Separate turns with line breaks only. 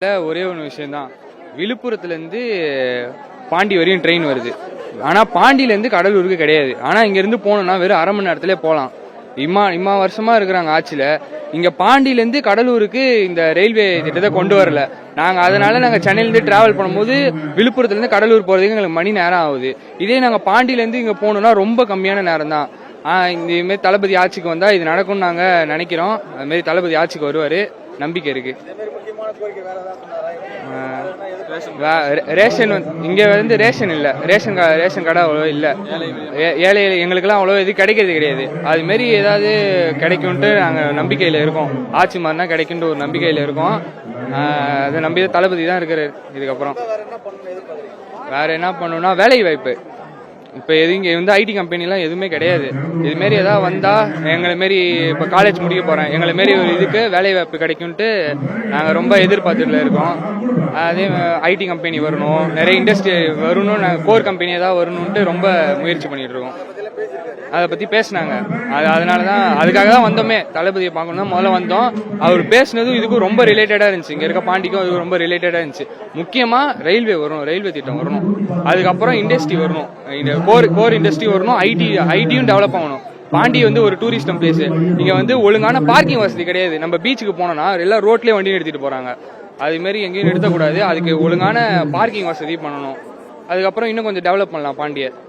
ஒரே ஒரு விஷயம் தான். விழுப்புரத்துல இருந்து பாண்டி வரையும் ட்ரெயின் வருது. ஆனா பாண்டியில இருந்து கடலூருக்கு கிடையாது. ஆனா இங்க இருந்து போனோம்னா வெறும் அரை மணி நேரத்திலே போலாம். இம்மா வருஷமா இருக்கிறாங்க ஆட்சியில. இங்க பாண்டியில இருந்து கடலூருக்கு இந்த ரயில்வே திட்டத்தை கொண்டு வரல. அதனால நாங்க சென்னையில இருந்து டிராவல் பண்ணும்போது விழுப்புரத்துல இருந்து கடலூர் போறதுக்கு எங்களுக்கு மணி நேரம் ஆகுது. இதே நாங்க பாண்டியில இருந்து இங்க போனோம்னா ரொம்ப கம்மியான நேரம் தான். இந்த மாதிரி தளபதி ஆட்சிக்கு வந்தா இது நடக்கும்னு நாங்க நினைக்கிறோம். அது மாதிரி தளபதி ஆட்சிக்கு வருவாரு, நம்பிக்கை இருக்கு. ரேஷன் இங்க ரேஷன் இல்ல, ரேஷன் கடை அவ்வளோ இல்ல. ஏழை எங்களுக்கெல்லாம் அவ்வளோ இது கிடைக்கிறது கிடையாது. அது மாரி ஏதாவது கிடைக்கும்ட்டு நாங்க நம்பிக்கையில இருக்கோம். ஆட்சி மாறினா கிடைக்கும்ட்டு ஒரு நம்பிக்கையில இருக்கோம். அதை நம்பி தளபதி தான் இருக்கிறாரு. இதுக்கப்புறம் வேற என்ன பண்ணணும்னா வேலை வாய்ப்பு. இப்ப இங்க ஐடி கம்பெனி எல்லாம் எதுவுமே கிடையாது. இது மாரி ஏதாவது வந்தா எங்களை மாரி இப்ப காலேஜ் முடிக்க போறேன், எங்களை மாரி ஒரு இதுக்கு வேலை வாய்ப்பு கிடைக்கும்ட்டு நாங்க ரொம்ப எதிர்பார்த்துட்டுல இருக்கோம். அதே ஐடி கம்பெனி வரணும், நிறைய இண்டஸ்ட்ரி வரணும், நாங்கள் கோர் கம்பெனி ஏதாவது வரணும்ட்டு ரொம்ப முயற்சி பண்ணிட்டு இருக்கோம். அதை பத்தி பேசினாங்க. அதனாலதான் அதுக்காக தான் வந்தோமே. தளபதியை பார்க்கணும் தான் முதல்ல வந்தோம். அவர் பேசினதும் இதுக்கும் ரொம்ப ரிலேட்டடா இருந்துச்சு. இங்க இருக்க பாண்டிக்கும் இதுக்கு ரொம்ப ரிலேட்டடா இருந்துச்சு. முக்கியமா ரயில்வே வரணும், ரயில்வே திட்டம் வரணும். அதுக்கப்புறம் இண்டஸ்ட்ரி வரணும், இந்த கோர் இண்டஸ்ட்ரி வரணும். ஐடியும் டெவலப் ஆகணும். பாண்டி ஒரு டூரிஸ்ட் பிளேஸ். இங்க ஒழுங்கான பார்க்கிங் வசதி கிடையாது. நம்ம பீச்சுக்கு போனோம்னா எல்லாம் ரோட்லயே வண்டி நிறுத்திட்டு போறாங்க. அது மாதிரி எங்கேயும் நிறுத்தக்கூடாது. அதுக்கு ஒழுங்கான பார்க்கிங் வசதி பண்ணணும். அதுக்கப்புறம் இன்னும் கொஞ்சம் டெவலப் பண்ணலாம் பாண்டியை.